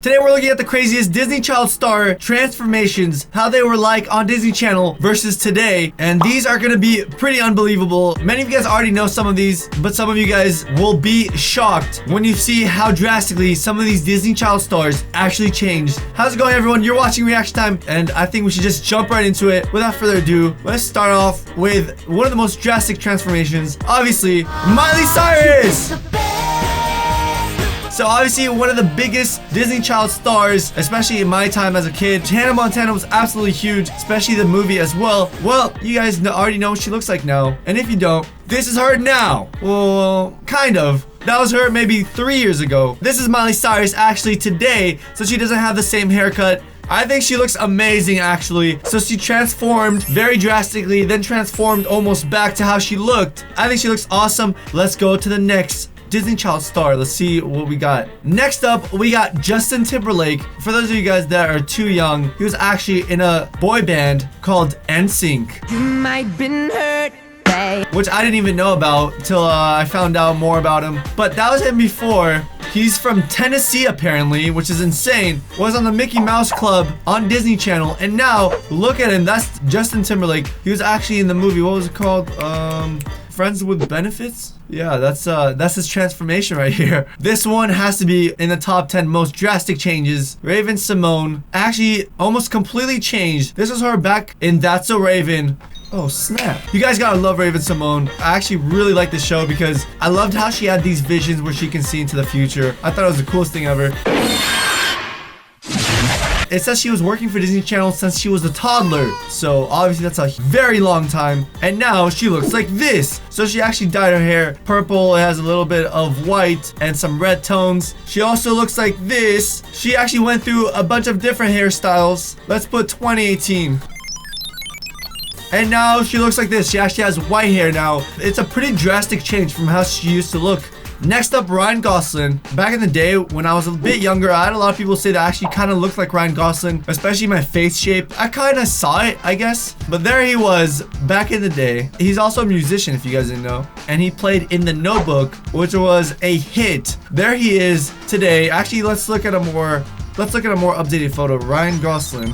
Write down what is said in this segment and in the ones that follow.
Today we're looking at the craziest Disney child star transformations, how they were like on Disney Channel versus today. And these are gonna be pretty unbelievable. Many of you guys already know some of these, but some of you guys will be shocked when you see how drastically some of these Disney child stars actually changed. How's it going, everyone? You're watching Reaction Time, and I think we should just jump right into it. Without further ado, let's start off with one of the most drastic transformations. Obviously, Miley Cyrus! So obviously one of the biggest Disney child stars, especially in my time as a kid. Hannah Montana was absolutely huge, especially the movie as well. Well, you guys already know what she looks like now. And if you don't, this is her now. Well, kind of. That was her maybe 3 years ago. This is Miley Cyrus actually today, so she doesn't have the same haircut. I think she looks amazing actually. So she transformed very drastically, then transformed almost back to how she looked. I think she looks awesome. Let's go to the next Disney child star. Let's see what we got. Next up, we got Justin Timberlake. For those of you guys that are too young, he was actually in a boy band called NSYNC. You might been hurt, babe. Which I didn't even know about till I found out more about him. But that was him before. He's from Tennessee apparently, which is insane. Was on the Mickey Mouse Club on Disney Channel, and now look at him. That's Justin Timberlake. He was actually in the movie. What was it called? Friends with Benefits? Yeah, that's his transformation right here. This one has to be in the top 10 most drastic changes. Raven Symone actually almost completely changed. This was her back in That's So Raven. Oh snap. You guys gotta love Raven Symone. I actually really like this show because I loved how she had these visions where she can see into the future. I thought it was the coolest thing ever. It says she was working for Disney Channel since she was a toddler. So obviously that's a very long time. And now she looks like this. So she actually dyed her hair purple. It has a little bit of white and some red tones. She also looks like this. She actually went through a bunch of different hairstyles. Let's put 2018. And now she looks like this. She actually has white hair now. It's a pretty drastic change from how she used to look. Next up, Ryan Gosling. Back in the day, when I was a bit younger, I had a lot of people say that I actually kind of looked like Ryan Gosling, especially my face shape. I kind of saw it, I guess. But there he was back in the day. He's also a musician, if you guys didn't know. And he played in The Notebook, which was a hit. There he is today. Actually, let's look at a more updated photo. Ryan Gosling.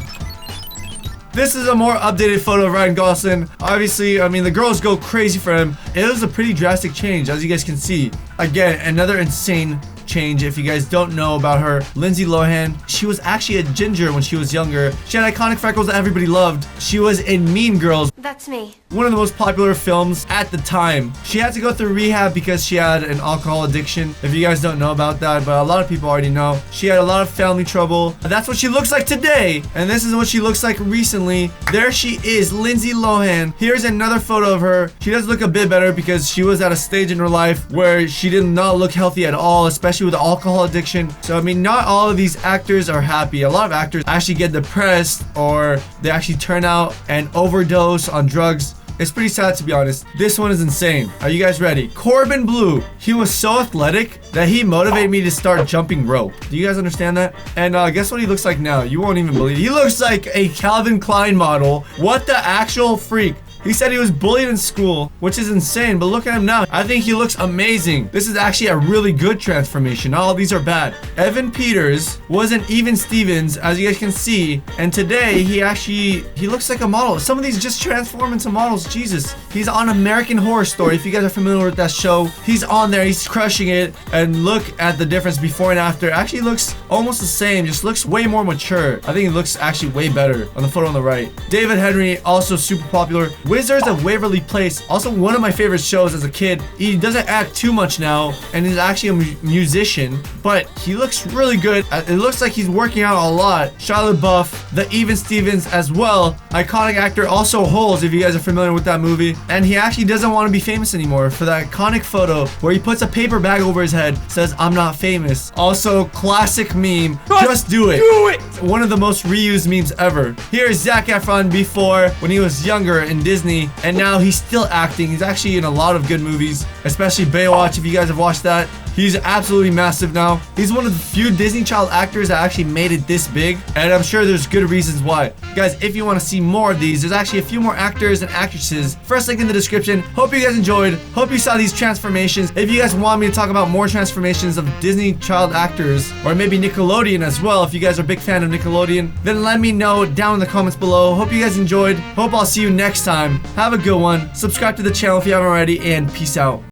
This is a more updated photo of Ryan Gosling. Obviously, I mean, the girls go crazy for him. It was a pretty drastic change, as you guys can see. Again, another insane change. If you guys don't know about her, Lindsay Lohan, she was actually a ginger when she was younger. She had iconic freckles that everybody loved. She was in Mean Girls. That's me. One of the most popular films at the time. She had to go through rehab because she had an alcohol addiction. If you guys don't know about that, but a lot of people already know. She had a lot of family trouble. That's what she looks like today. And this is what she looks like recently. There she is, Lindsay Lohan. Here's another photo of her. She does look a bit better because she was at a stage in her life where she did not look healthy at all, especially with alcohol addiction. So I mean, not all of these actors are happy. A lot of actors actually get depressed or they actually turn out and overdose on drugs. It's pretty sad, to be honest. This one is insane. Are you guys ready? Corbin Bleu. He was so athletic that he motivated me to start jumping rope. Do you guys understand that? And guess what he looks like now? You won't even believe it. He looks like a Calvin Klein model. What the actual freak? He said he was bullied in school, which is insane, but look at him now. I think he looks amazing. This is actually a really good transformation. Not all these are bad. Evan Peters was an Even Stevens, as you guys can see, and today he looks like a model. Some of these just transform into models. Jesus. He's on American Horror Story. If you guys are familiar with that show, he's on there. He's crushing it. And look at the difference before and after. Actually looks almost the same, just looks way more mature. I think it looks actually way better on the photo on the right. David Henry, also super popular. Wizards of Waverly Place, also one of my favorite shows as a kid. He doesn't act too much now, and he's actually a musician, but he looks really good. It looks like he's working out a lot. Charlotte Buff, the Even Stevens as well. Iconic actor, also Holes, if you guys are familiar with that movie. And he actually doesn't want to be famous anymore for that iconic photo where he puts a paper bag over his head, says, "I'm not famous." Also, classic meme, just do it. Do it! One of the most reused memes ever. Here's Zac Efron before, when he was younger in Disney. And now he's still acting. He's actually in a lot of good movies, especially Baywatch, if you guys have watched that. He's absolutely massive now. He's one of the few Disney Child actors that actually made it this big, and I'm sure there's good reasons why. Guys, if you want to see more of these, there's actually a few more actors and actresses. First link in the description. Hope you guys enjoyed. Hope you saw these transformations. If you guys want me to talk about more transformations of Disney Child actors, or maybe Nickelodeon as well, if you guys are a big fan of Nickelodeon, then let me know down in the comments below. Hope you guys enjoyed. Hope I'll see you next time. Have a good one. Subscribe to the channel if you haven't already, and peace out.